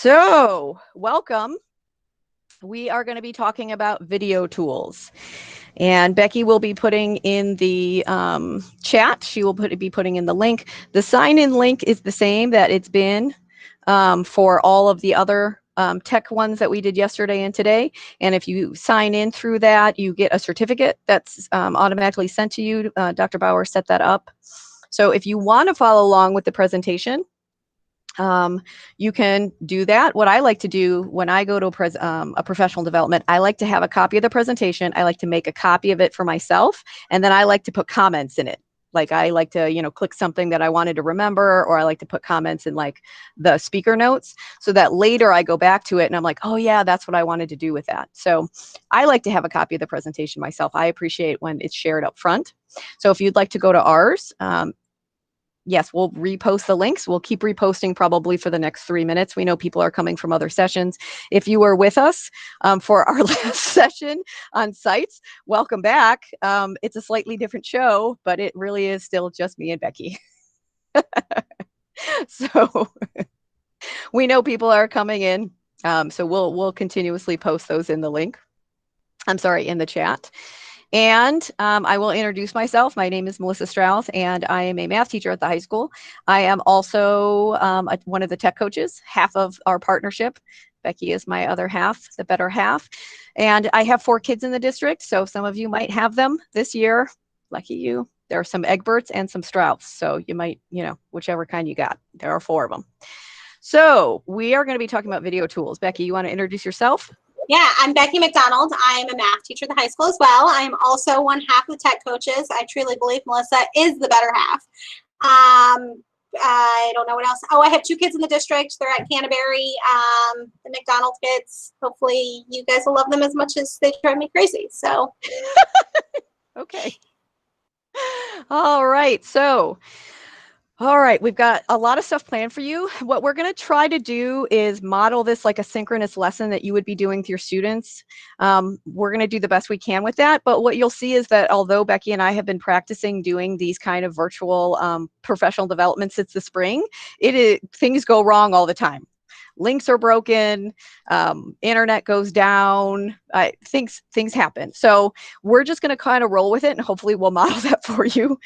So, welcome. We are going to be talking about video tools. And Becky will be putting in the chat. She will be putting in the link. The sign-in link is the same that it's been for all of the other tech ones that we did yesterday and today. And if you sign in through that, you get a certificate that's automatically sent to you. Dr. Bauer set that up. So if you want to follow along with the presentation, you can do that. What I like to do when I go to a professional development, I like to have a copy of the presentation. I like to make a copy of it for myself, and then I like to put comments in it. Like I like to, click something that I wanted to remember, or I like to put comments in like the speaker notes so that later I go back to it and I'm like, oh yeah, that's what I wanted to do with that. So I like to have a copy of the presentation myself. I appreciate when it's shared up front. So if you'd like to go to ours, yes, we'll repost the links. We'll keep reposting probably for the next 3 minutes. We know people are coming from other sessions. If you were with us for our last session on sites, welcome back. It's a slightly different show, but it really is still just me and Becky. So we know people are coming in. So we'll continuously post those in the link. I'm sorry, in the chat. And I will introduce myself. My name is Melissa Strauss, and I am a math teacher at the high school. I am also one of the tech coaches, half of our partnership. Becky is my other half, the better half. And I have 4 kids in the district, so some of you might have them this year. Lucky you. There are some Egberts and some Strauss, so you might, whichever kind you got. There are 4 of them. So we are going to be talking about video tools. Becky, you want to introduce yourself? Yeah, I'm Becky McDonald. I am a math teacher at the high school as well. I am also one half of the tech coaches. I truly believe Melissa is the better half. I don't know what else. Oh, I have 2 kids in the district. They're at Canterbury, the McDonald kids. Hopefully you guys will love them as much as they drive me crazy. So, okay. All right. So, all right, we've got a lot of stuff planned for you. What we're going to try to do is model this like a synchronous lesson that you would be doing with your students. We're going to do the best we can with that. But what you'll see is that although Becky and I have been practicing doing these kind of virtual professional development since the spring, things go wrong all the time. Links are broken, internet goes down, things happen. So we're just going to kind of roll with it, and hopefully we'll model that for you.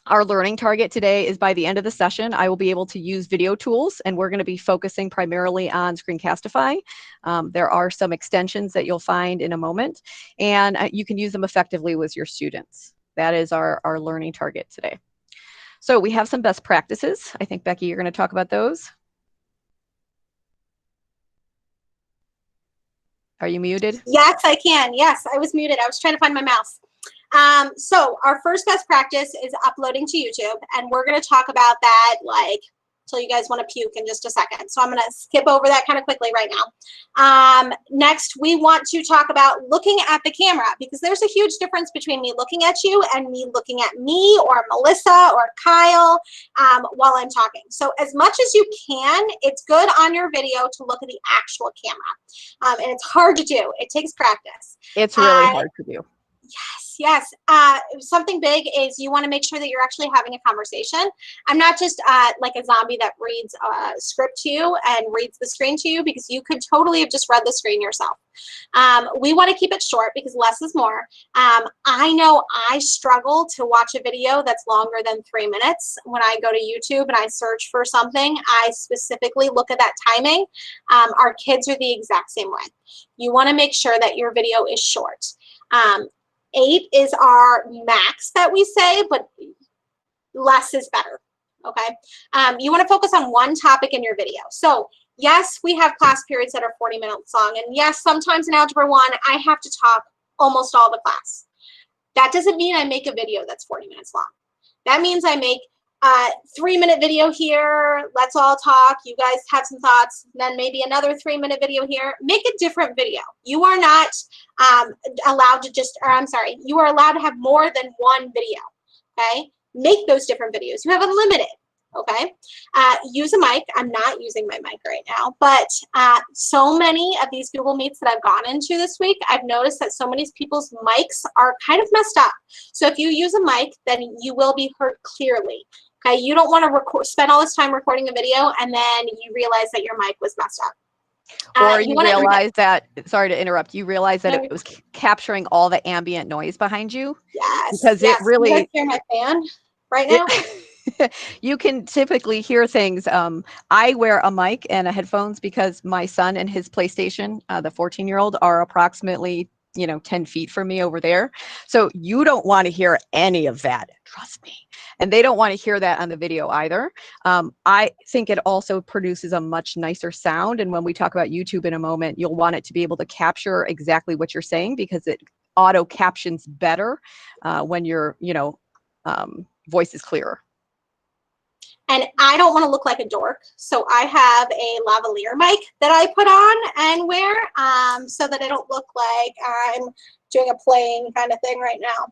Our learning target today is by the end of the session, I will be able to use video tools, and we're going to be focusing primarily on Screencastify. There are some extensions that you'll find in a moment, and you can use them effectively with your students. That is our learning target today. So we have some best practices. I think, Becky, you're going to talk about those. Are you muted? Yes, I can. Yes, I was muted. I was trying to find my mouse. So our first best practice is uploading to YouTube, and we're going to talk about that till you guys want to puke in just a second. So I'm going to skip over that kind of quickly right now. Next, we want to talk about looking at the camera, because there's a huge difference between me looking at you and me looking at me or Melissa or Kyle while I'm talking. So as much as you can, it's good on your video to look at the actual camera. And it's hard to do. It takes practice. It's really hard to do. Yes. Something big is you want to make sure that you're actually having a conversation. I'm not just like a zombie that reads a script to you and reads the screen to you, because you could totally have just read the screen yourself. We want to keep it short because less is more. I know I struggle to watch a video that's longer than 3 minutes. When I go to YouTube and I search for something, I specifically look at that timing. Our kids are the exact same way. You want to make sure that your video is short. 8 is our max that we say, but less is better, okay? You want to focus on one topic in your video. So yes, we have class periods that are 40 minutes long, and yes, sometimes in Algebra 1, I have to talk almost all the class. That doesn't mean I make a video that's 40 minutes long. That means I make a 3-minute video here, let's all talk, you guys have some thoughts, then maybe another 3-minute video here. Make a different video. You are not allowed to you are allowed to have more than one video, okay? Make those different videos. You have unlimited, okay? Use a mic. I'm not using my mic right now, but so many of these Google Meets that I've gone into this week, I've noticed that so many people's mics are kind of messed up. So if you use a mic, then you will be heard clearly. Okay, you don't want to spend all this time recording a video and then you realize that your mic was messed up. Or you realize that, sorry to interrupt, you realize that it was capturing all the ambient noise behind you. Yes. Because it really. You guys hear my fan right now? You can typically hear things. I wear a mic and a headphones because my son and his PlayStation, the 14-year-old, are approximately 10 feet from me over there. So you don't want to hear any of that. Trust me. And they don't want to hear that on the video either. I think it also produces a much nicer sound. And when we talk about YouTube in a moment, you'll want it to be able to capture exactly what you're saying because it auto captions better when your voice is clearer. And I don't want to look like a dork, so I have a lavalier mic that I put on and wear so that I don't look like I'm doing a playing kind of thing right now.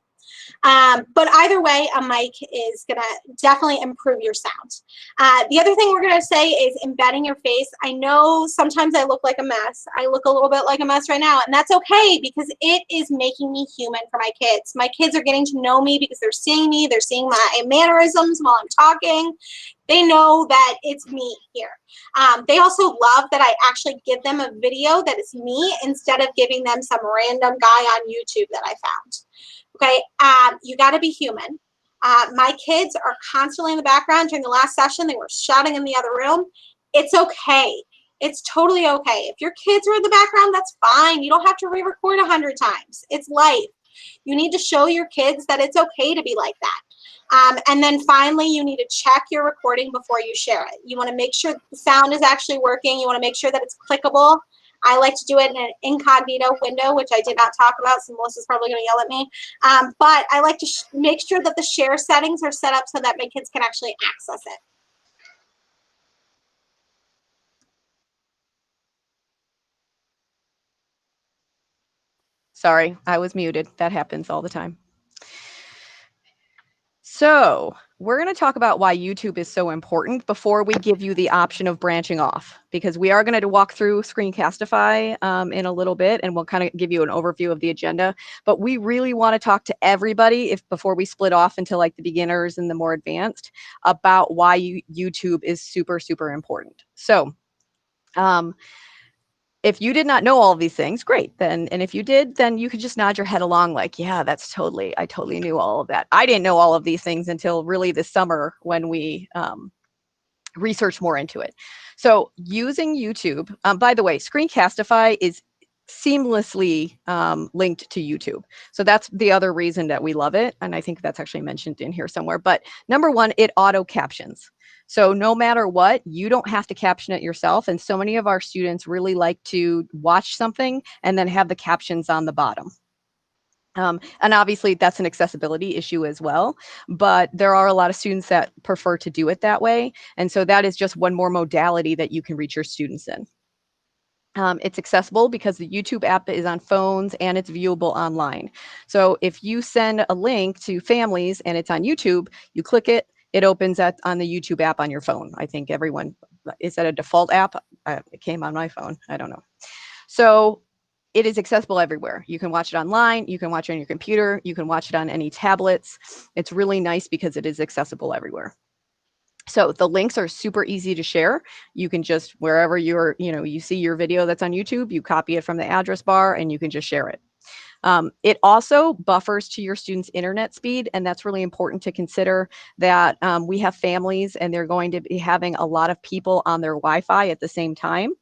But either way, a mic is going to definitely improve your sound. The other thing we're going to say is embedding your face. I know sometimes I look like a mess. I look a little bit like a mess right now, and that's okay because it is making me human for my kids. My kids are getting to know me because they're seeing me. They're seeing my mannerisms while I'm talking. They know that it's me here. They also love that I actually give them a video that is me instead of giving them some random guy on YouTube that I found. Okay, you got to be human. My kids are constantly in the background. During the last session, they were shouting in the other room. It's okay. It's totally okay. If your kids are in the background, that's fine. You don't have to re-record 100 times. It's life. You need to show your kids that it's okay to be like that. And then finally, you need to check your recording before you share it. You want to make sure the sound is actually working. You want to make sure that it's clickable. I like to do it in an incognito window, which I did not talk about, so Melissa's probably going to yell at me. But I like to make sure that the share settings are set up so that my kids can actually access it. Sorry, I was muted. That happens all the time. So we're going to talk about why YouTube is so important before we give you the option of branching off, because we are going to walk through Screencastify in a little bit, and we'll kind of give you an overview of the agenda. But we really want to talk to everybody before we split off into like the beginners and the more advanced about why YouTube is super, super important. So if you did not know all of these things, great. And if you did, then you could just nod your head along like, yeah, I totally knew all of that. I didn't know all of these things until really this summer when we researched more into it. So using YouTube, by the way, Screencastify is seamlessly linked to YouTube. So that's the other reason that we love it. And I think that's actually mentioned in here somewhere. But number one, it auto captions. So no matter what, you don't have to caption it yourself. And so many of our students really like to watch something and then have the captions on the bottom. And obviously that's an accessibility issue as well, but there are a lot of students that prefer to do it that way. And so that is just one more modality that you can reach your students in. It's accessible because the YouTube app is on phones and it's viewable online. So if you send a link to families and it's on YouTube, you click it, it opens on the YouTube app on your phone. I think everyone, is that a default app? It came on my phone. I don't know. So it is accessible everywhere. You can watch it online. You can watch it on your computer. You can watch it on any tablets. It's really nice because it is accessible everywhere. So the links are super easy to share. You can just, wherever you see your video that's on YouTube, you copy it from the address bar and you can just share it. It also buffers to your students' internet speed, and that's really important to consider that we have families and they're going to be having a lot of people on their Wi-Fi at the same time,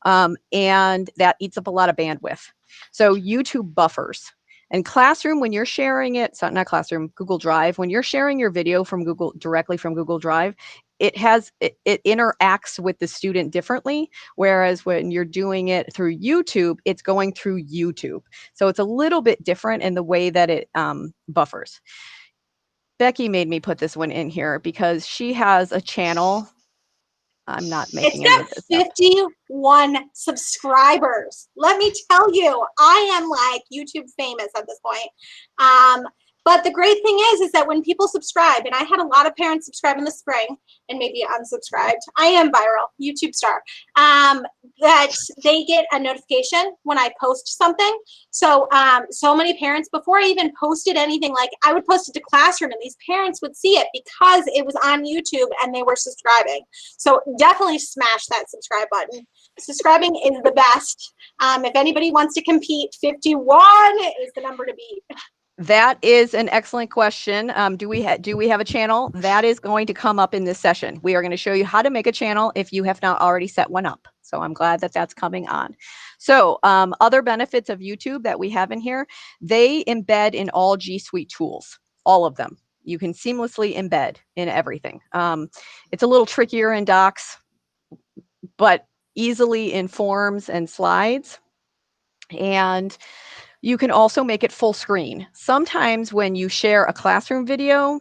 and that eats up a lot of bandwidth. So YouTube buffers. And Classroom, when you're sharing it, so not Classroom, Google Drive, when you're sharing your video from directly from Google Drive, it interacts with the student differently. Whereas when you're doing it through YouTube, it's going through YouTube. So it's a little bit different in the way that it buffers. Becky made me put this one in here because she has a channel. I'm not making any of this up. 51 subscribers. Let me tell you, I am like YouTube famous at this point. But the great thing is that when people subscribe, and I had a lot of parents subscribe in the spring and maybe unsubscribed. I am viral, YouTube star. That they get a notification when I post something. So, so many parents, before I even posted anything, like I would post it to Classroom and these parents would see it because it was on YouTube and they were subscribing. So definitely smash that subscribe button. Subscribing is the best. If anybody wants to compete, 51 is the number to beat. That is an excellent question. Do we have a channel? That is going to come up in this session. We are going to show you how to make a channel if you have not already set one up. So I'm glad that that's coming on. So other benefits of YouTube that we have in here, they embed in all G Suite tools, all of them. You can seamlessly embed in everything. It's a little trickier in Docs, but easily in Forms and Slides. And you can also make it full screen. Sometimes when you share a classroom video,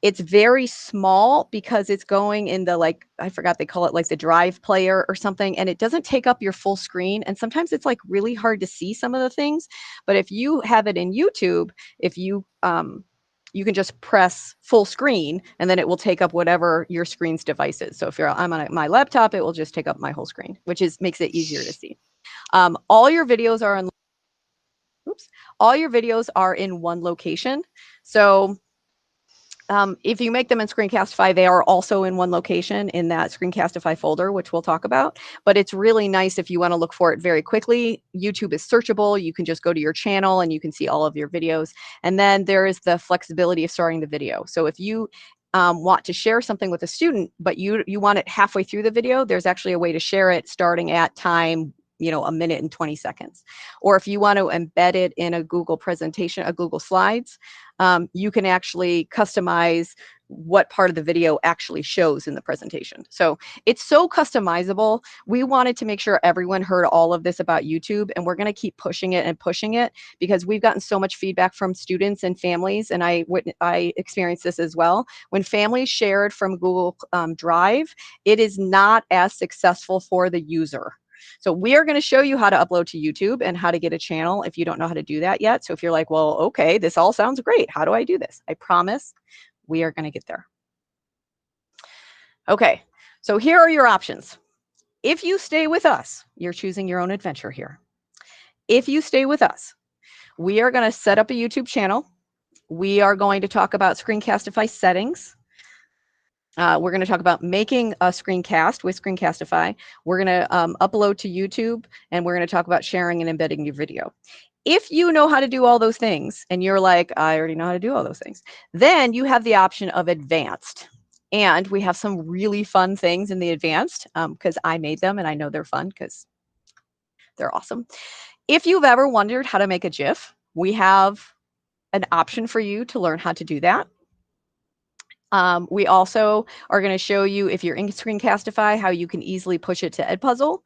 it's very small because it's going in the, like, I forgot they call it like the Drive player or something, and it doesn't take up your full screen. And sometimes it's like really hard to see some of the things. But if you have it in YouTube, if you can just press full screen and then it will take up whatever your screen's device is. So if I'm on my laptop, it will just take up my whole screen, which makes it easier to see. All your videos are all your videos are in one location. So if you make them in Screencastify, they are also in one location in that Screencastify folder, which we'll talk about. But it's really nice if you want to look for it very quickly. YouTube is searchable. You can just go to your channel and you can see all of your videos. And then there is the flexibility of starting the video. So if you want to share something with a student, but you want it halfway through the video, there's actually a way to share it starting at time, 1 minute and 20 seconds. Or if you want to embed it in a Google presentation, a Google Slides, you can actually customize what part of the video actually shows in the presentation. So it's so customizable. We wanted to make sure everyone heard all of this about YouTube, and we're going to keep pushing it and pushing it because we've gotten so much feedback from students and families, and I experienced this as well. When families shared from Google Drive, it is not as successful for the user. So we are going to show you how to upload to YouTube and how to get a channel if you don't know how to do that yet. So if you're like, well, okay, this all sounds great. How do I do this? I promise we are going to get there. Okay, so here are your options. If you stay with us, you're choosing your own adventure here. If you stay with us, we are going to set up a YouTube channel. We are going to talk about Screencastify settings. We're going to talk about making a screencast with Screencastify. We're going to upload to YouTube, and we're going to talk about sharing and embedding your video. If you know how to do all those things, and you're like, I already know how to do all those things, then you have the option of advanced. And we have some really fun things in the advanced because I made them, and I know they're fun because they're awesome. If you've ever wondered how to make a GIF, we have an option for you to learn how to do that. We also are going to show you, if you're in Screencastify, how you can easily push it to Edpuzzle.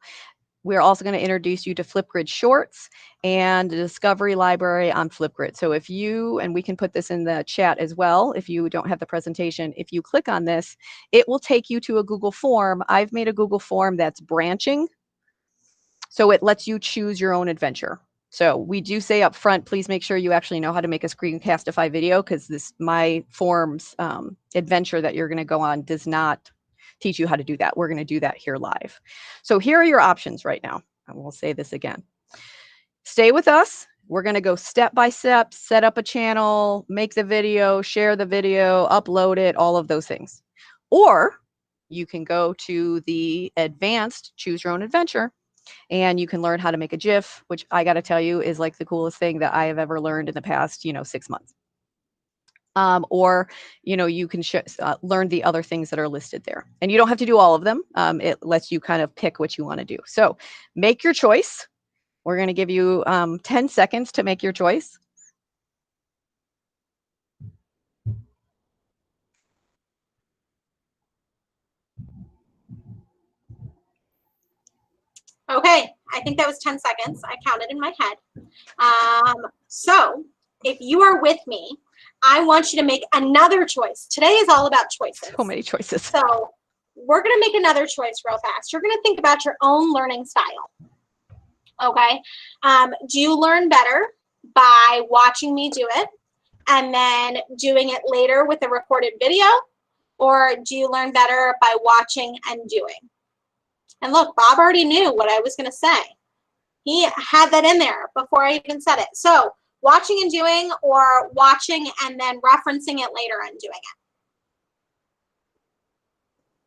We're also going to introduce you to Flipgrid Shorts and the Discovery Library on Flipgrid. So if you, and we can put this in the chat as well, if you don't have the presentation, if you click on this, it will take you to a Google form. I've made a Google form that's branching, so it lets you choose your own adventure. So we do say up front, please make sure you actually know how to make a Screencastify video, because my forms adventure that you're going to go on does not teach you how to do that. We're going to do that here live. So here are your options right now. And we'll say this again. Stay with us. We're going to go step by step, set up a channel, make the video, share the video, upload it, all of those things. Or you can go to the advanced, choose your own adventure, and you can learn how to make a GIF, which I got to tell you is like the coolest thing that I have ever learned in the past, 6 months. Or, you can learn the other things that are listed there. And you don't have to do all of them. It lets you kind of pick what you want to do. So make your choice. We're going to give you 10 seconds to make your choice. Okay, I think that was 10 seconds. I counted in my head. So if you are with me, I want you to make another choice. Today is all about choices. So many choices. So we're going to make another choice real fast. You're going to think about your own learning style. Okay. Do you learn better by watching me do it? and then doing it later with a recorded video? Or do you learn better by watching and doing? And look, Bob already knew what I was going to say. He had that in there before I even said it. So watching and doing, or watching and then referencing it later and doing it.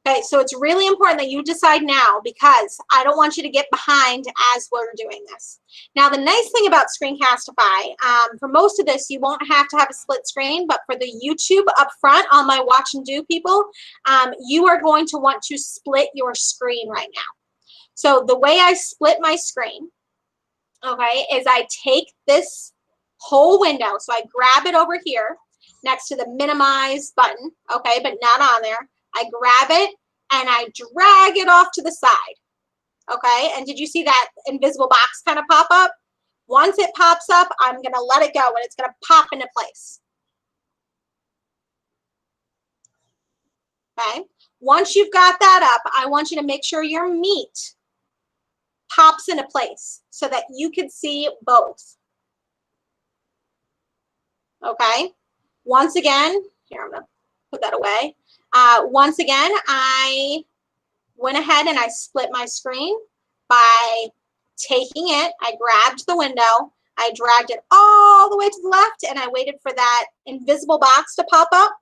Okay, so it's really important that you decide now, because I don't want you to get behind as we're doing this. Now, the nice thing about Screencastify, for most of this, you won't have to have a split screen, but for the YouTube up front, all my watch and do people, you are going to want to split your screen right now. So the way I split my screen, okay, is I take this whole window, so I grab it over here next to the minimize button, okay, but not on there. I grab it and I drag it off to the side, okay? And did you see that invisible box kind of pop up? Once it pops up, I'm gonna let it go and it's gonna pop into place. Okay, once you've got that up, I want you to make sure your meat pops into place so that you can see both. Okay, once again, here, I'm gonna put that away. Once again, I went ahead and I split my screen by taking it. I grabbed the window, I dragged it all the way to the left, and I waited for that invisible box to pop up,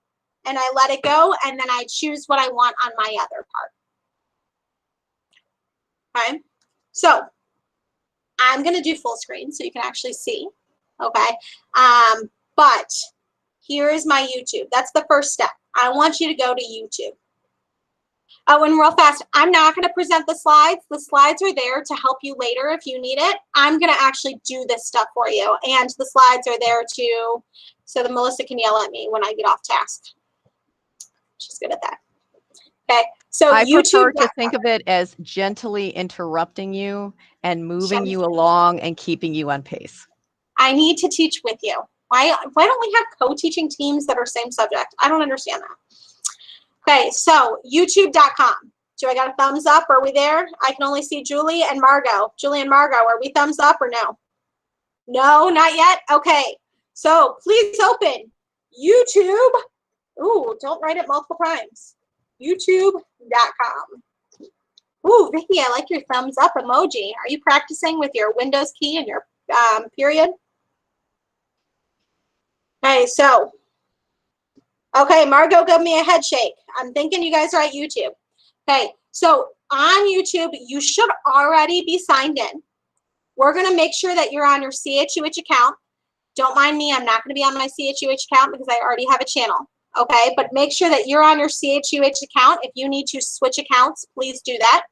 and I let it go, and then I choose what I want on my other part. Okay, so I'm going to do full screen so you can actually see. Okay, but here is my YouTube. That's the first step. I want you to go to YouTube. Oh, and real fast, I'm not going to present the slides. The slides are there to help you later if you need it. I'm going to actually do this stuff for you. And the slides are there too, so that Melissa can yell at me when I get off task. She's good at that. Okay, so I YouTube, prefer to think of it as gently interrupting you and moving you along and keeping you on pace. I need to teach with you. Why don't we have co-teaching teams that are same subject? I don't understand that. Okay, so youtube.com. Do I got a thumbs up? Are we there? I can only see Julie and Margot. Julie and Margot, are we thumbs up or no? No, not yet? Okay, so please open YouTube. Ooh, don't write it multiple times. youtube.com. Ooh, Vicki, I like your thumbs up emoji. Are you practicing with your Windows key and your period? Okay, so, okay, Margot gave me a head shake. I'm thinking you guys are at YouTube. Okay, so on YouTube, you should already be signed in. We're going to make sure that you're on your CHUH account. Don't mind me, I'm not going to be on my CHUH account because I already have a channel. Okay, but make sure that you're on your CHUH account. If you need to switch accounts, please do that.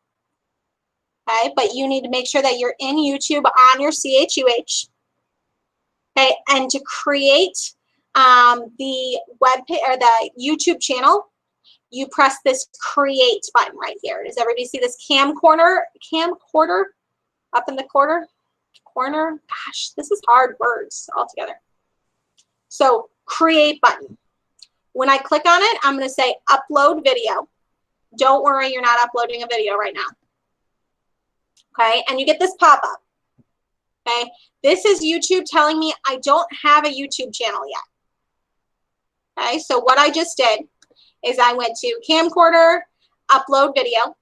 Okay, but you need to make sure that you're in YouTube on your CHUH. Okay, and to create the web or the YouTube channel, you press this create button right here. Does everybody see this camcorder up in the corner? Gosh, this is hard words altogether. So create button. When I click on it, I'm going to say upload video. Don't worry, you're not uploading a video right now. Okay, and you get this pop-up. Okay, this is YouTube telling me I don't have a YouTube channel yet. Okay, so what I just did is I went to camcorder, upload video.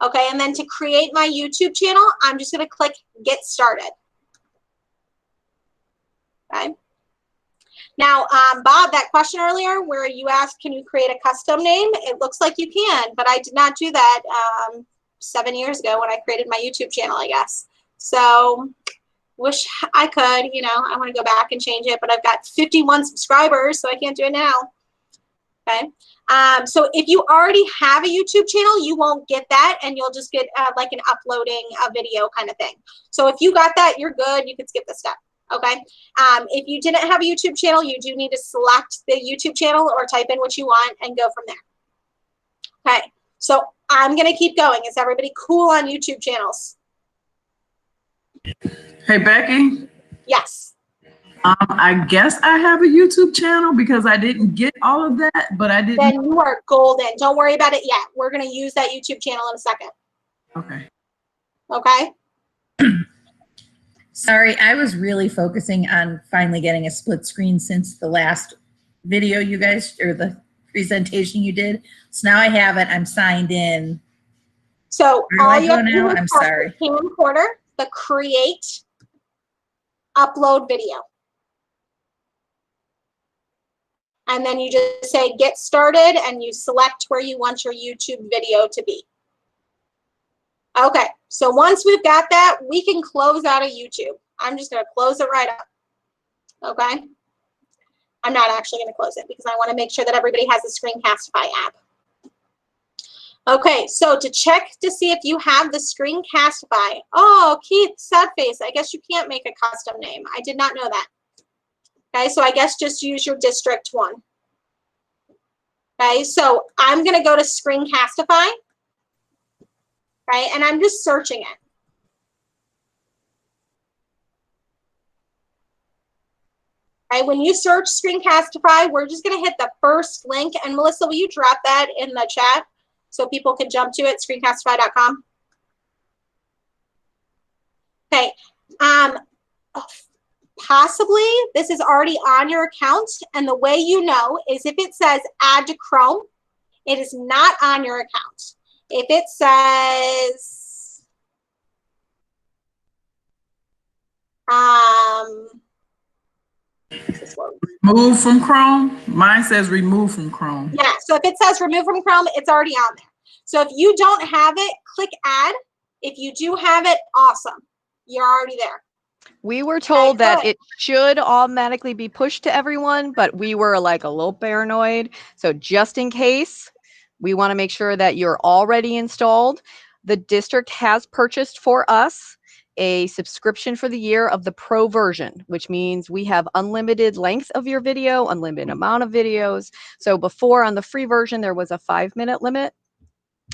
Okay, and then to create my YouTube channel, I'm just going to click get started. Okay. Now, Bob, that question earlier where you asked, can you create a custom name? It looks like you can, but I did not do that 7 years ago when I created my YouTube channel, I guess. So wish I could, you know, I want to go back and change it, but I've got 51 subscribers, so I can't do it now. Okay. So if you already have a YouTube channel, you won't get that, and you'll just get like an uploading a video kind of thing. So if you got that, you're good. You can skip this step. Okay. If you didn't have a YouTube channel, you do need to select the YouTube channel or type in what you want and go from there. Okay. So I'm going to keep going. Is everybody cool on YouTube channels? Hey, Becky. Yes. I guess I have a YouTube channel because I didn't get all of that, but I didn't. Then you are golden. Don't worry about it yet. We're going to use that YouTube channel in a second. Okay. Okay. Sorry, I was really focusing on finally getting a split screen since the last video you guys, or the presentation you did. So now I have it. I'm signed in. So Where do all I you go have to do now? is I'm press sorry. the camcorder, the create, upload video. And then you just say get started and you select where you want your YouTube video to be. Okay, so once we've got that, we can close out of YouTube. I'm just gonna close it right up, okay? I'm not actually gonna close it because I wanna make sure that everybody has the Screencastify app. Okay, so to check to see if you have the Screencastify. Oh, Keith, sad face, I guess you can't make a custom name. I did not know that. Okay, so I guess just use your district one. Okay, so I'm gonna go to Screencastify. Okay, and I'm just searching it. Okay, when you search Screencastify, we're just gonna hit the first link. And Melissa, will you drop that in the chat so people can jump to it, screencastify.com? Okay, possibly this is already on your account. And the way you know is if it says add to Chrome, it is not on your account. If it says, Remove from Chrome. Mine says remove from Chrome. yeah, so if it says remove from Chrome, it's already on there. So if you don't have it, click add. If you do have it, awesome. You're already there. We were told Okay, that good. it should automatically be pushed to everyone, but we were like a little paranoid. So just in case, we want to make sure that you're already installed. The district has purchased for us a subscription for the year of the pro version, which means we have unlimited length of your video, unlimited amount of videos. So before on the free version, there was a 5-minute limit.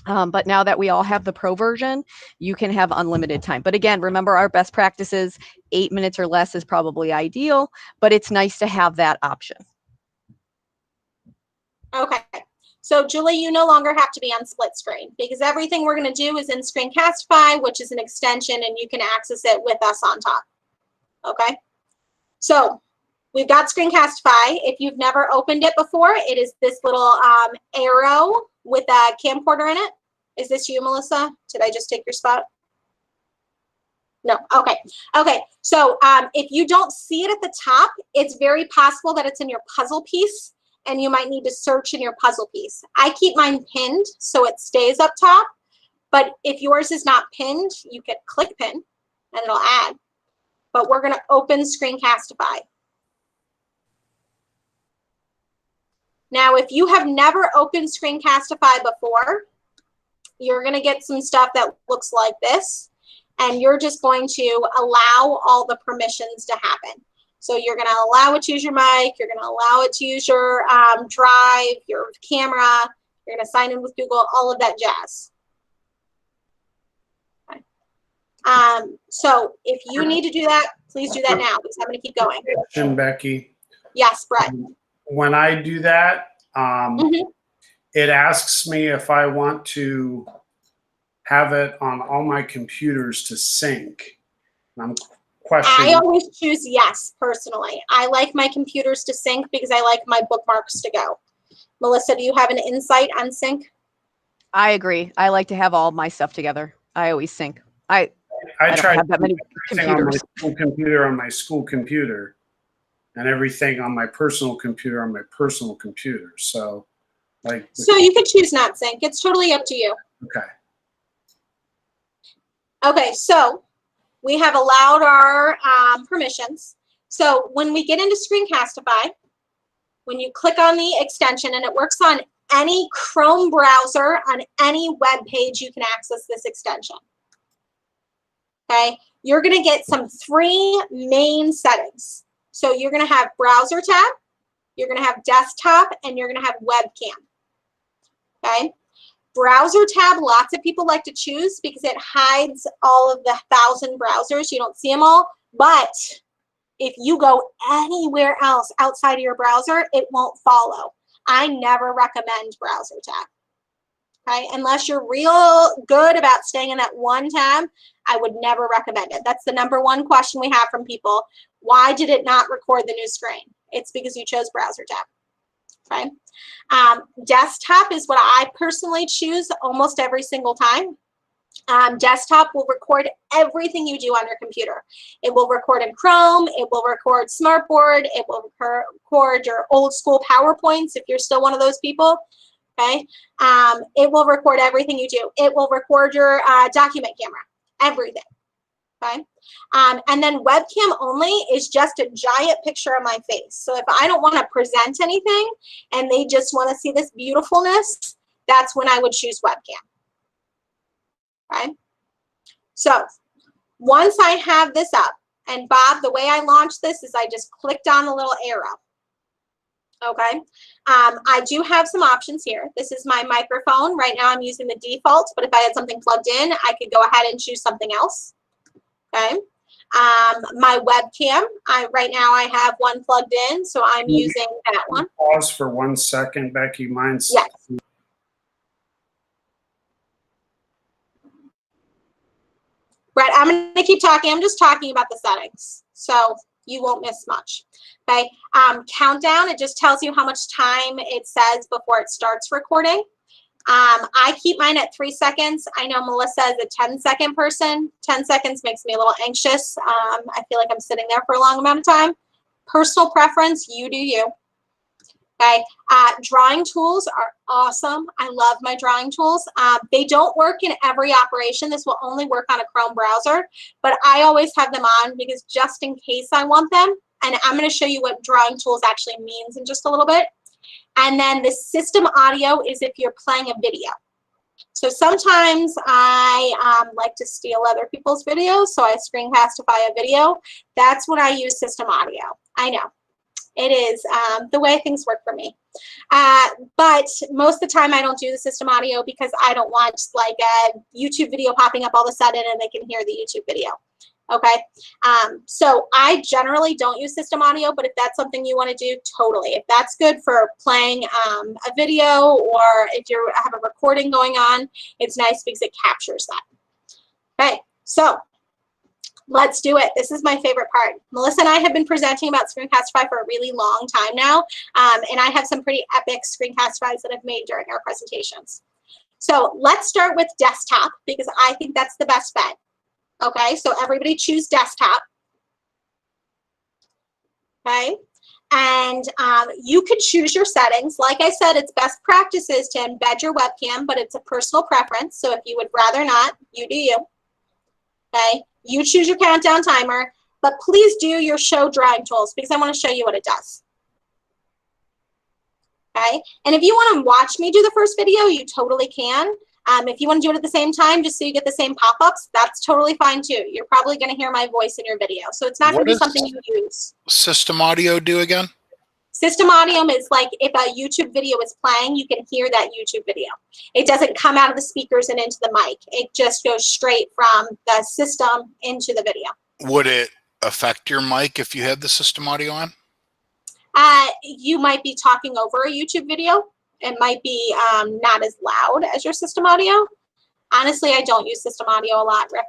But now that we all have the pro version, you can have unlimited time. But again, remember our best practices, 8 minutes or less is probably ideal, but it's nice to have that option. Okay, so Julie, you no longer have to be on split screen because everything we're gonna do is in Screencastify, which is an extension and you can access it with us on top, okay? So we've got Screencastify. If you've never opened it before, it is this little arrow with a camcorder in it. Is this you, Melissa? Did I just take your spot? No, okay. Okay, so if you don't see it at the top, it's very possible that it's in your puzzle piece and you might need to search in your puzzle piece. I keep mine pinned so it stays up top, but if yours is not pinned, you can click pin and it'll add. But we're gonna open Screencastify. Now, if you have never opened Screencastify before, you're gonna get some stuff that looks like this, and you're just going to allow all the permissions to happen. So you're gonna allow it to use your mic, you're gonna allow it to use your drive, your camera, you're gonna sign in with Google, all of that jazz. Okay. So if you need to do that, please do that now because I'm gonna keep going. Question, Becky. Yes, Brett. When I do that, it asks me if I want to have it on all my computers to sync. I'm questioning. I always choose yes, personally. I like my computers to sync because I like my bookmarks to go. Melissa, do you have an insight on sync? I agree. I like to have all my stuff together. I always sync. I don't tried have that many everything on my computers. school computer on my school computer, and everything on my personal computer on my personal computer. So, like. So you could choose not sync. It's totally up to you. Okay. Okay, so we have allowed our permissions. So when we get into Screencastify, when you click on the extension, and it works on any Chrome browser, on any web page, you can access this extension. Okay, you're gonna get some 3 main settings. So you're gonna have browser tab, you're gonna have desktop, and you're gonna have webcam. Okay, browser tab, lots of people like to choose because it hides all of the 1,000 browsers. You don't see them all, but if you go anywhere else outside of your browser, it won't follow. I never recommend browser tab. Okay, unless you're real good about staying in that one tab, I would never recommend it. That's the #1 question we have from people. Why did it not record the new screen? It's because you chose browser tab. Okay, desktop is what I personally choose almost every single time. Desktop will record everything you do on your computer. It will record in Chrome, it will record Smartboard, it will record your old school PowerPoints if you're still one of those people. Okay, it will record everything you do. It will record your document camera, everything. Okay, and then webcam only is just a giant picture of my face. So if I don't want to present anything and they just want to see this beautifulness, that's when I would choose webcam. Okay, so once I have this up, and Bob, the way I launched this is I just clicked on the little arrow. Okay, I do have some options here. This is my microphone. Right now I'm using the default, but if I had something plugged in, I could go ahead and choose something else. Okay, my webcam, right now I have one plugged in, so I'm using that one. Pause for 1 second, Becky. Mine's Yes. Right, I'm going to keep talking. I'm just talking about the settings, so you won't miss much. Okay, countdown, it just tells you how much time it says before it starts recording. I keep mine at 3 seconds. I know Melissa is a 10-second person. 10 seconds makes me a little anxious. I feel like I'm sitting there for a long amount of time. Personal preference, you do you. Okay, drawing tools are awesome. I love my drawing tools. They don't work in every operation. This will only work on a Chrome browser, but I always have them on because just in case I want them, and I'm going to show you what drawing tools actually means in just a little bit. And then the system audio is if you're playing a video. So sometimes I like to steal other people's videos, so I screencastify a video. That's when I use system audio. I know. It is the way things work for me. But most of the time I don't do the system audio because I don't want like a YouTube video popping up all of a sudden and they can hear the YouTube video. Okay, so I generally don't use system audio, but if that's something you want to do, totally. If that's good for playing a video or if you have a recording going on, it's nice because it captures that. Okay, so let's do it. This is my favorite part. Melissa and I have been presenting about Screencastify for a really long time now, and I have some pretty epic Screencastifys that I've made during our presentations. So let's start with desktop because I think that's the best bet. Okay, so everybody choose desktop. Okay, and you could choose your settings. Like I said, it's best practices to embed your webcam, but it's a personal preference. So if you would rather not, you do you. Okay, you choose your countdown timer, but please do your show drawing tools because I want to show you what it does. Okay, and if you want to watch me do the first video, you totally can. If you want to do it at the same time, just so you get the same pop-ups, that's totally fine too. You're probably going to hear my voice in your video. So it's not going to be something you use. System audio do again? System audio is like if a YouTube video is playing, you can hear that YouTube video. It doesn't come out of the speakers and into the mic. It just goes straight from the system into the video. Would it affect your mic if you had the system audio on? You might be talking over a YouTube video. It might be not as loud as your system audio. Honestly, I don't use system audio a lot, Rick.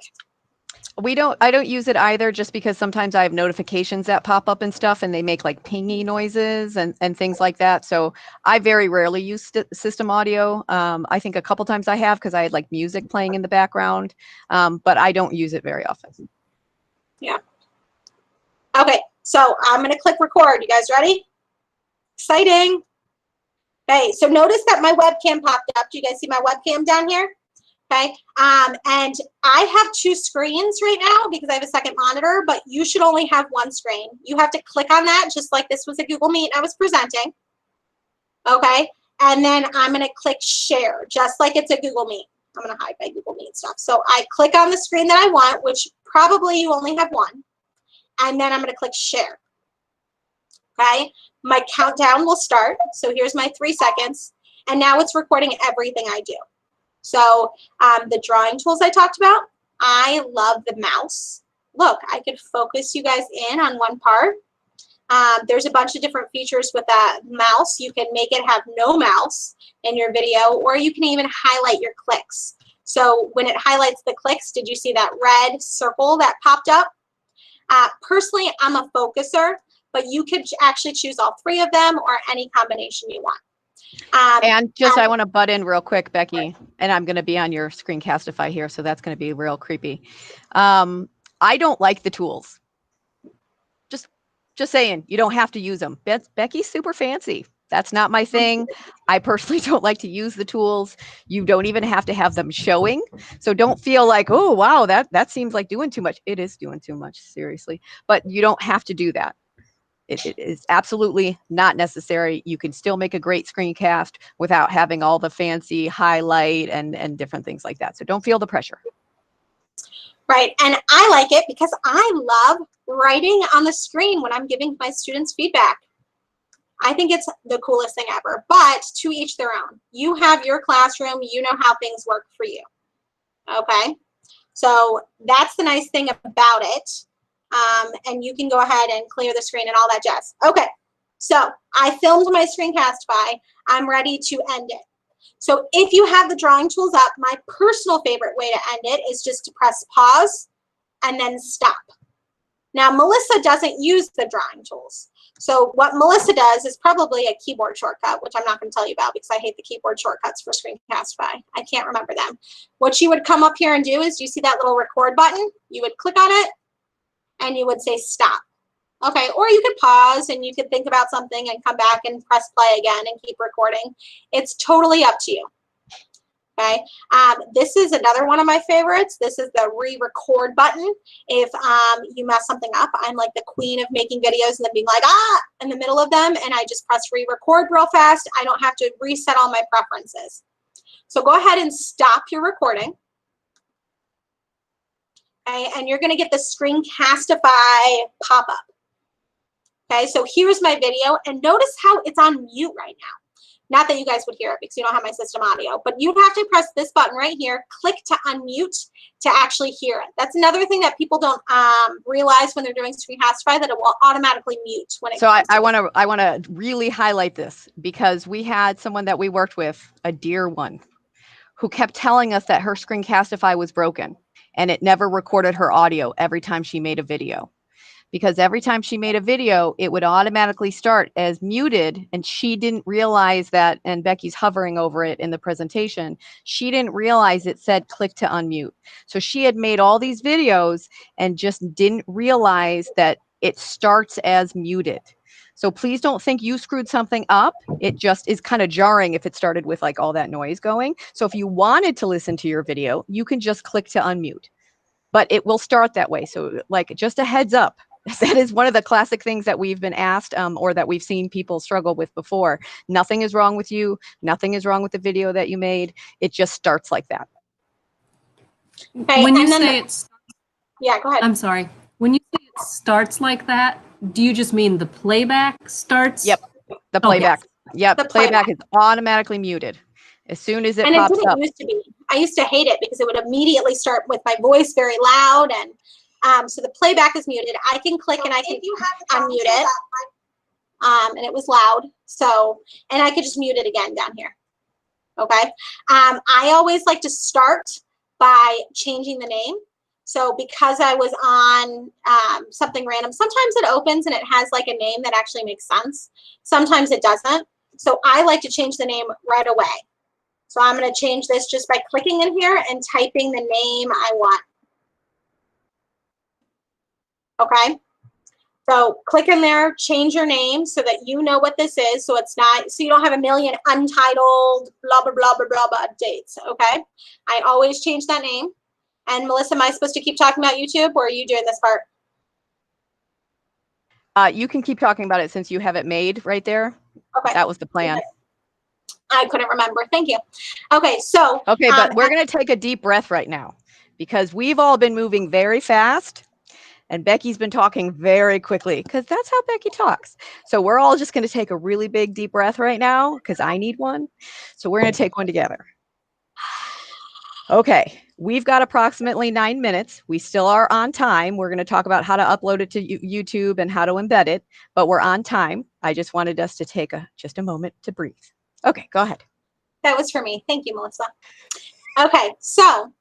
I don't use it either just because sometimes I have notifications that pop up and stuff and they make like pingy noises and things like that. So I very rarely use system audio. I think a couple times I have because I had like music playing in the background, but I don't use it very often. Yeah. Okay, so I'm going to click record. You guys ready? Exciting. Okay, so notice that my webcam popped up. Do you guys see my webcam down here? Okay, and I have 2 screens right now because I have a second monitor, but you should only have 1 screen. You have to click on that just like this was a Google Meet I was presenting. Okay, and then I'm going to click share just like it's a Google Meet. I'm going to hide my Google Meet stuff. So I click on the screen that I want, which probably you only have 1, and then I'm going to click share. Okay, my countdown will start. So here's my 3 seconds, and now it's recording everything I do. So the drawing tools I talked about, I love the mouse. Look, I could focus you guys in on one part. There's a bunch of different features with that mouse. You can make it have no mouse in your video, or you can even highlight your clicks. So when it highlights the clicks, did you see that red circle that popped up? Personally, I'm a focuser, but you could actually choose all 3 of them or any combination you want. And just, I want to butt in real quick, Becky, and I'm going to be on your Screencastify here, so that's going to be real creepy. I don't like the tools. Just saying, you don't have to use them. Becky's super fancy. That's not my thing. I personally don't like to use the tools. You don't even have to have them showing. So don't feel like, oh, wow, that seems like doing too much. It is doing too much, seriously. But you don't have to do that. It is absolutely not necessary. You can still make a great screencast without having all the fancy highlight and different things like that. So don't feel the pressure. Right, and I like it because I love writing on the screen when I'm giving my students feedback. I think it's the coolest thing ever, but to each their own. You have your classroom, you know how things work for you, okay? So that's the nice thing about it. And you can go ahead and clear the screen and all that jazz. Okay, so I filmed my Screencastify. I'm ready to end it. So if you have the drawing tools up, my personal favorite way to end it is just to press pause and then stop. Now, Melissa doesn't use the drawing tools. So what Melissa does is probably a keyboard shortcut, which I'm not going to tell you about because I hate the keyboard shortcuts for Screencastify. I can't remember them. What she would come up here and do is, you see that little record button? You would click on it and you would say stop. Okay, or you could pause and you could think about something and come back and press play again and keep recording. It's totally up to you. Okay, this is another one of my favorites. This is the re-record button. If you mess something up, I'm like the queen of making videos and then being like, in the middle of them, and I just press re-record real fast. I don't have to reset all my preferences. So go ahead and stop your recording. Okay, and you're gonna get the Screencastify pop-up. Okay, so here's my video, and notice how it's on mute right now. Not that you guys would hear it because you don't have my system audio, but you have to press this button right here, click to unmute to actually hear it. That's another thing that people don't realize when they're doing Screencastify, that it will automatically mute when it comes to I want to really highlight this because we had someone that we worked with, a dear one, who kept telling us that her Screencastify was broken and it never recorded her audio every time she made a video. Because every time she made a video, it would automatically start as muted, and she didn't realize that, and Becky's hovering over it in the presentation, she didn't realize it said click to unmute. So she had made all these videos and just didn't realize that it starts as muted. So please don't think you screwed something up. It just is kind of jarring if it started with like all that noise going. So if you wanted to listen to your video, you can just click to unmute, but it will start that way. So like just a heads up. That is one of the classic things that we've been asked or that we've seen people struggle with before. Nothing is wrong with you. Nothing is wrong with the video that you made. It just starts like that. Okay, when you say it's, yeah, go ahead. I'm sorry. When you say it starts like that, do you just mean the playback starts? Yep, the playback. Yep, The playback is automatically muted as soon as it and pops it didn't up. used to be. I used to hate it because it would immediately start with my voice very loud, and so the playback is muted. I can click and I can unmute it, and it was loud. So, and I could just mute it again down here. Okay. I always like to start by changing the name. So because I was on something random, sometimes it opens and it has like a name that actually makes sense. Sometimes it doesn't. So I like to change the name right away. So I'm going to change this just by clicking in here and typing the name I want. Okay, so click in there, change your name so that you know what this is. So it's not, so you don't have a million untitled blah, blah, blah, blah, blah, blah dates. Okay, I always change that name. And Melissa, am I supposed to keep talking about YouTube, or are you doing this part? You can keep talking about it since you have it made right there. Okay. That was the plan. I couldn't remember. Thank you. Okay, so. Okay, but we're going to take a deep breath right now because we've all been moving very fast. And Becky's been talking very quickly because that's how Becky talks. So we're all just going to take a really big deep breath right now because I need one. So we're going to take one together. Okay. we've got approximately 9 minutes. We still are on time. We're going to talk about how to upload it to YouTube and how to embed it, but we're on time. I just wanted us to take just a moment to breathe. Okay, go ahead. That was for me. Thank you, Melissa. Okay, so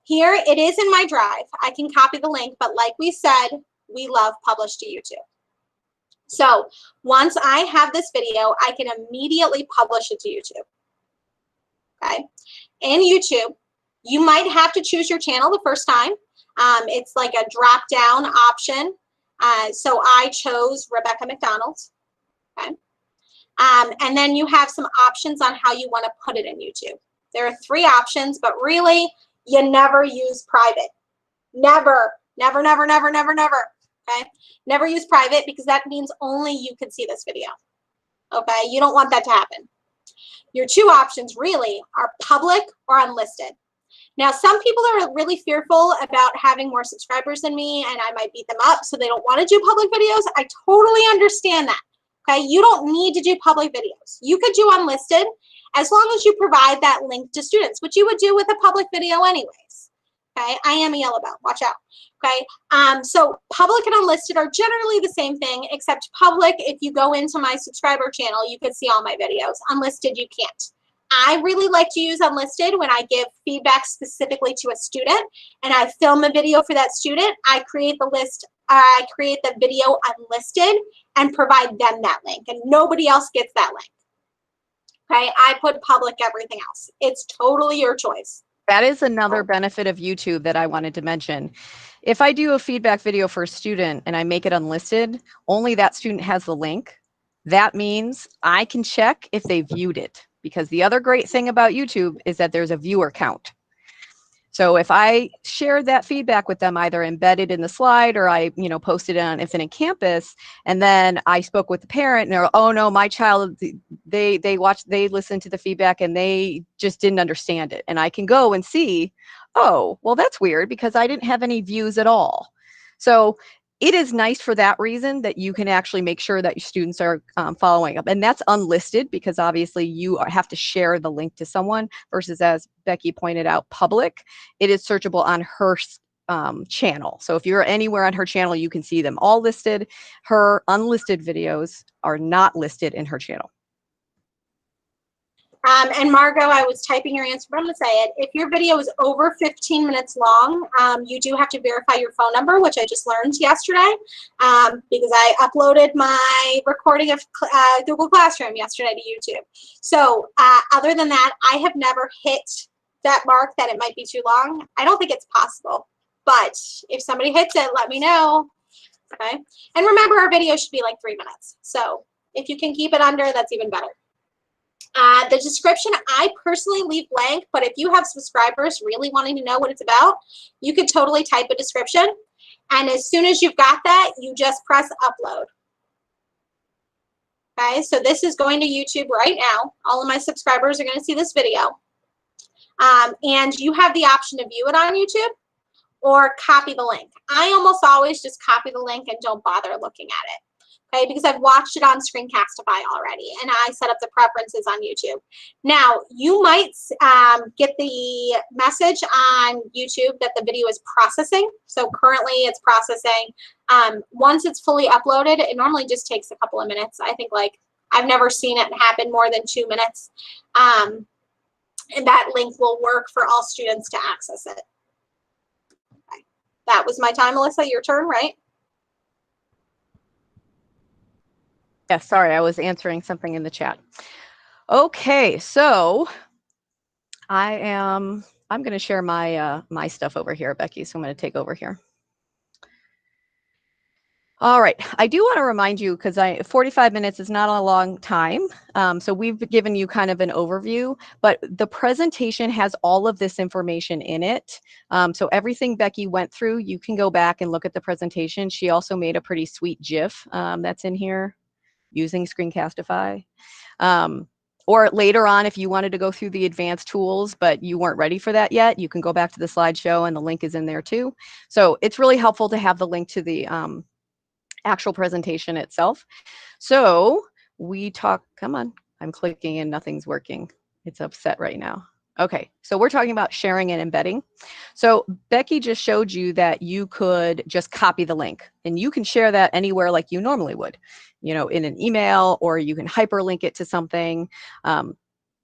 here it is in my drive. I can copy the link, but like we said, we love publish to YouTube. So once I have this video, I can immediately publish it to YouTube. Okay, in YouTube, you might have to choose your channel the first time. It's like a drop down option. So I chose Rebecca McDonald. Okay. And then you have some options on how you want to put it in YouTube. There are 3 options, but really you never use private. Never, never, never, never, never, never. Okay. Never use private because that means only you can see this video. Okay. You don't want that to happen. Your 2 options really are public or unlisted. Now, some people are really fearful about having more subscribers than me and I might beat them up, so they don't want to do public videos. I totally understand that. Okay, you don't need to do public videos. You could do unlisted as long as you provide that link to students, which you would do with a public video anyways. Okay, I am a yellow belt, watch out. Okay, so public and unlisted are generally the same thing, except public, if you go into my subscriber channel, you can see all my videos. Unlisted, you can't. I really like to use unlisted when I give feedback specifically to a student and I film a video for that student. I create the video unlisted and provide them that link, and nobody else gets that link. Okay, I put public everything else. It's totally your choice. That is another benefit of YouTube that I wanted to mention. If I do a feedback video for a student and I make it unlisted, only that student has the link. That means I can check if they viewed it, because the other great thing about YouTube is that there's a viewer count. So if I shared that feedback with them, either embedded in the slide or I, posted it on Infinite Campus, and then I spoke with the parent and they're, oh no, my child, they listened to the feedback and they just didn't understand it. And I can go and see, oh, well, that's weird because I didn't have any views at all. So it is nice for that reason that you can actually make sure that your students are following up. And that's unlisted because obviously you have to share the link to someone versus, as Becky pointed out, public. It is searchable on her channel. So if you're anywhere on her channel, you can see them all listed. Her unlisted videos are not listed in her channel. And Margot, I was typing your answer, but I'm going to say it. If your video is over 15 minutes long, you do have to verify your phone number, which I just learned yesterday because I uploaded my recording of Google Classroom yesterday to YouTube. So other than that, I have never hit that mark that it might be too long. I don't think it's possible, but if somebody hits it, let me know. Okay. And remember, our video should be like 3 minutes. So if you can keep it under, that's even better. The description, I personally leave blank, but if you have subscribers really wanting to know what it's about, you could totally type a description. And as soon as you've got that, you just press upload. Okay, so this is going to YouTube right now. All of my subscribers are going to see this video. And you have the option to view it on YouTube or copy the link. I almost always just copy the link and don't bother looking at it. Okay, because I've watched it on Screencastify already, and I set up the preferences on YouTube. Now, you might get the message on YouTube that the video is processing. So currently it's processing. Once it's fully uploaded, it normally just takes a couple of minutes. I think I've never seen it happen more than 2 minutes. And that link will work for all students to access it. Okay. That was my time, Melissa. Your turn, right? Yes, sorry, I was answering something in the chat. Okay, so I'm going to share my my stuff over here, Becky. So I'm going to take over here. All right, I do want to remind you, because 45 minutes is not a long time. So we've given you kind of an overview, but the presentation has all of this information in it. So everything Becky went through, you can go back and look at the presentation. She also made a pretty sweet GIF that's in here using Screencastify. Or later on, if you wanted to go through the advanced tools, but you weren't ready for that yet, you can go back to the slideshow and the link is in there too. So it's really helpful to have the link to the actual presentation itself. So we talk, come on, I'm clicking and nothing's working. It's upset right now. Okay, so we're talking about sharing and embedding. So Becky just showed you that you could just copy the link and you can share that anywhere like you normally would, you know, in an email, or you can hyperlink it to something,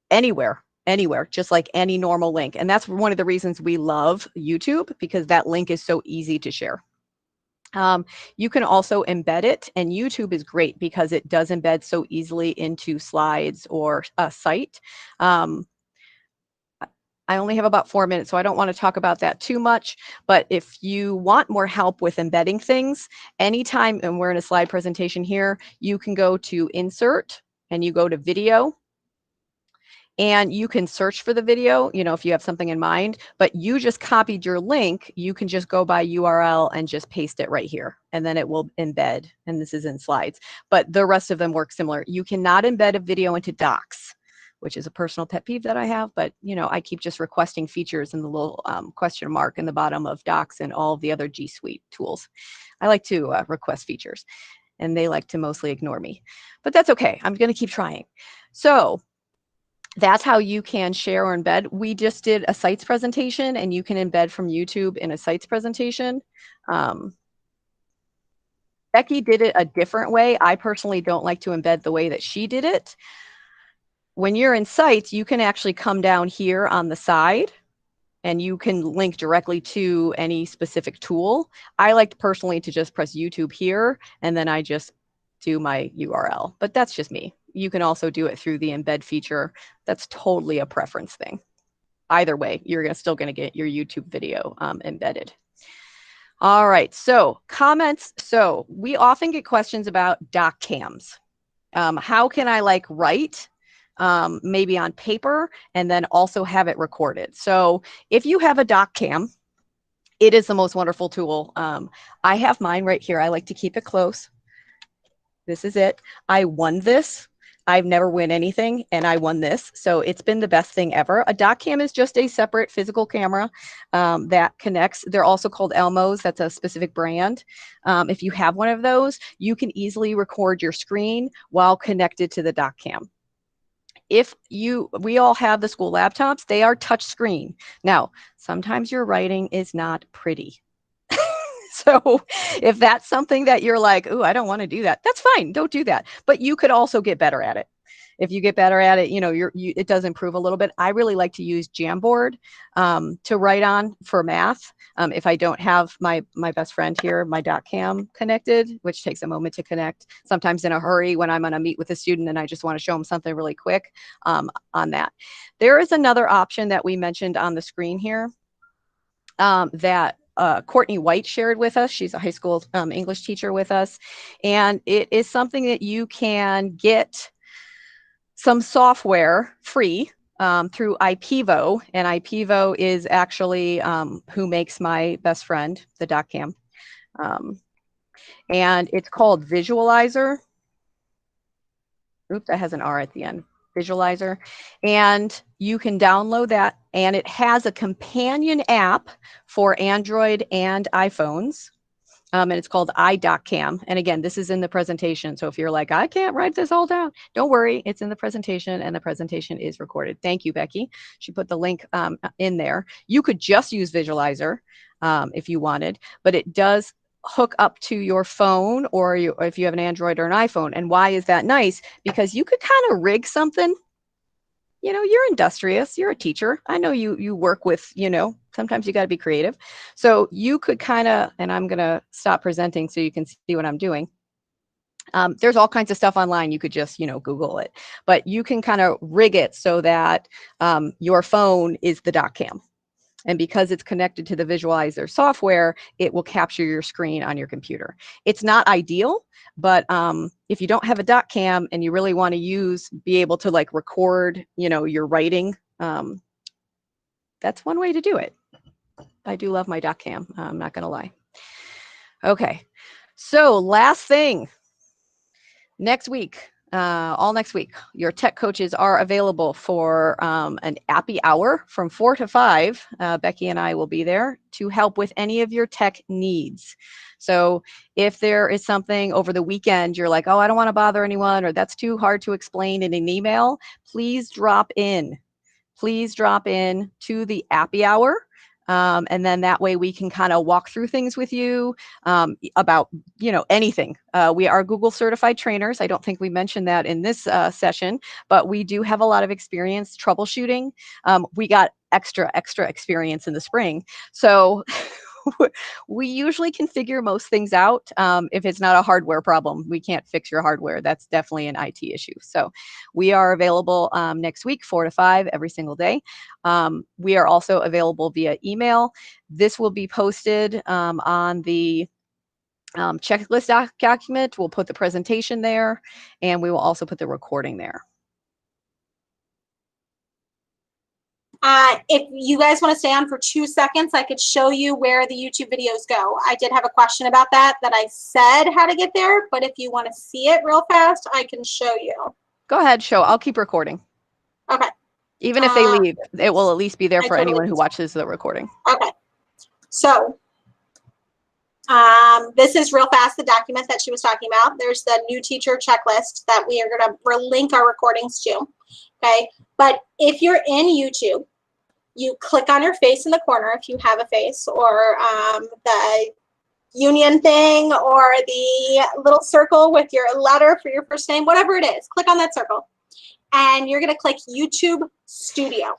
anywhere, just like any normal link. And that's one of the reasons we love YouTube, because that link is so easy to share. You can also embed it, and YouTube is great because it does embed so easily into slides or a site. I only have about 4 minutes, so I don't want to talk about that too much. But if you want more help with embedding things, anytime, and we're in a slide presentation here, you can go to Insert and you go to Video. And you can search for the video, you know, if you have something in mind, but you just copied your link, you can just go by URL and just paste it right here, and then it will embed, and this is in slides, but the rest of them work similar. You cannot embed a video into Docs, which is a personal pet peeve that I have, but you know, I keep just requesting features in the little question mark in the bottom of Docs and all of the other G Suite tools. I like to request features, and they like to mostly ignore me, but that's okay. I'm going to keep trying. So that's how you can share or embed. We just did a sites presentation, and you can embed from YouTube in a sites presentation. Becky did it a different way. I personally don't like to embed the way that she did it. When you're in sites, you can actually come down here on the side and you can link directly to any specific tool. I like personally to just press YouTube here, and then I just do my URL, but that's just me. You can also do it through the embed feature. That's totally a preference thing. Either way, you're still going to get your YouTube video embedded. All right, so comments. So we often get questions about doc cams. How can I like write maybe on paper and then also have it recorded? So if you have a doc cam, it is the most wonderful tool. I have mine right here. I like to keep it close. This is it. I won this. I've never win anything, and I won this. So it's been the best thing ever. A doc cam is just a separate physical camera that connects. They're also called Elmos. That's a specific brand. If you have one of those, you can easily record your screen while connected to the doc cam. We all have the school laptops. They are touch screen. Now, sometimes your writing is not pretty. So if that's something that you're like, oh, I don't want to do that, that's fine. Don't do that. But you could also get better at it. If you get better at it, you know, it does improve a little bit. I really like to use Jamboard to write on for math. If I don't have my best friend here, my doc cam connected, which takes a moment to connect, sometimes in a hurry when I'm going to meet with a student and I just want to show them something really quick on that. There is another option that we mentioned on the screen here that Courtney White shared with us. She's a high school English teacher with us. And it is something that you can get some software free through IPEVO. And IPEVO is actually who makes my best friend, the doc cam. And it's called Visualizer. Oops, that has an R at the end. Visualizer. And you can download that, and it has a companion app for Android and iPhones. And it's called iDocCam. And again, this is in the presentation. So if you're like, I can't write this all down, don't worry. It's in the presentation, and the presentation is recorded. Thank you, Becky. She put the link in there. You could just use Visualizer if you wanted, but it does hook up to your phone, or if you have an Android or an iPhone. And why is that nice? Because you could kind of rig something. You know, you're industrious, you're a teacher. I know you work with, you know, sometimes you got to be creative. So you could kind of, and I'm going to stop presenting so you can see what I'm doing. There's all kinds of stuff online. You could just, you know, Google it, but you can kind of rig it so that your phone is the doc cam. And because it's connected to the Visualizer software, it will capture your screen on your computer. It's not ideal, but if you don't have a doc cam and you really want to be able to like record, you know, your writing, that's one way to do it. I do love my doc cam. I'm not going to lie. Okay. So last thing, next week. All next week, your tech coaches are available for an Appy hour from 4 to 5. Becky and I will be there to help with any of your tech needs. So if there is something over the weekend, you're like, oh, I don't want to bother anyone, or that's too hard to explain in an email, please drop in. please drop in to the Appy Hour. And then that way we can kind of walk through things with you about, anything. We are Google certified trainers. I don't think we mentioned that in this session, but we do have a lot of experience troubleshooting. We got extra experience in the spring. So we usually can figure most things out. If it's not a hardware problem, we can't fix your hardware. That's definitely an IT issue. So we are available next week, 4 to 5 every single day. We are also available via email. This will be posted on the checklist document. We'll put the presentation there, and we will also put the recording there. If you guys want to stay on for 2 seconds, I could show you where the YouTube videos go. I did have a question about that I said how to get there, but if you want to see it real fast, I can show you. Go ahead, show. I'll keep recording. Okay. Even if they leave, it will at least be there for totally anyone who watches the recording. Okay. So this is real fast, the document that she was talking about. There's the new teacher checklist that we are going to link our recordings to. Okay. But if you're in YouTube, you click on your face in the corner if you have a face, or the union thing, or the little circle with your letter for your first name, whatever it is. Click on that circle. And you're going to click YouTube Studio.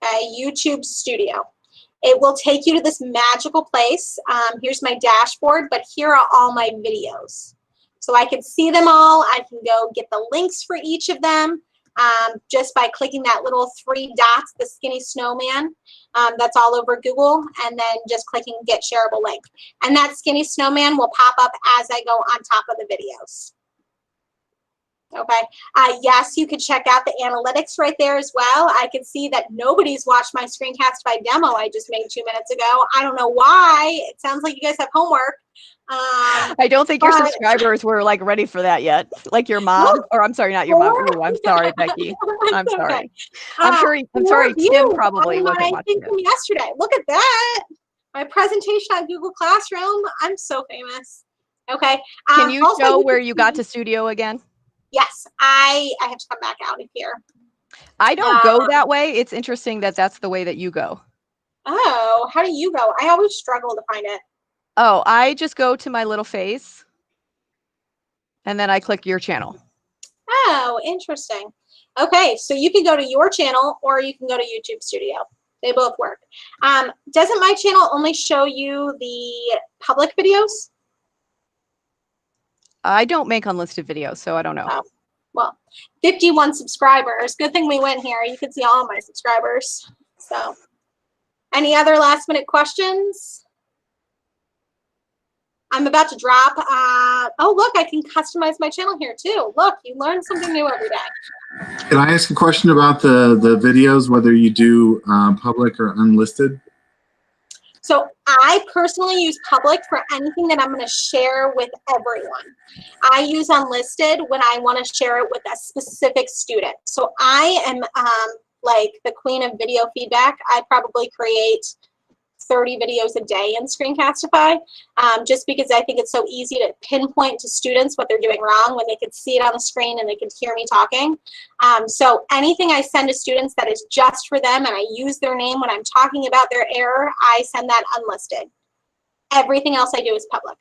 Okay, YouTube Studio. It will take you to this magical place. Here's my dashboard, but here are all my videos. So I can see them all. I can go get the links for each of them. Just by clicking that little 3 dots, the skinny snowman, that's all over Google, and then just clicking get shareable link. And that skinny snowman will pop up as I go on top of the videos. Okay. Yes, you could check out the analytics right there as well. I can see that nobody's watched my Screencastify demo I just made 2 minutes ago. I don't know why. It sounds like you guys have homework. I don't think your subscribers were like ready for that yet. Like your mom, or I'm sorry, not your mom. Ooh, I'm sorry, Becky. I'm sorry. Okay. I'm sorry. Tim probably wasn't watching it. From yesterday. Look at that. My presentation on Google Classroom. I'm so famous. Okay. Can you show where you got to Studio again? Yes, I have to come back out of here. I don't go that way. It's interesting that that's the way that you go. Oh, how do you go? I always struggle to find it. Oh, I just go to my little face and then I click your channel. Oh, interesting. Okay, so you can go to your channel or you can go to YouTube Studio. They both work. Doesn't my channel only show you the public videos? I don't make unlisted videos, so I don't know. Oh, well, 51 subscribers. Good thing we went here. You can see all of my subscribers. So, any other last minute questions? I'm about to drop. Oh, look, I can customize my channel here too. Look, you learn something new every day. Can I ask a question about the videos, whether you do public or unlisted? So I personally use public for anything that I'm going to share with everyone. I use unlisted when I want to share it with a specific student. So I am like the queen of video feedback. I probably create 30 videos a day in Screencastify, just because I think it's so easy to pinpoint to students what they're doing wrong when they can see it on the screen and they can hear me talking. So anything I send to students that is just for them and I use their name when I'm talking about their error, I send that unlisted. Everything else I do is public.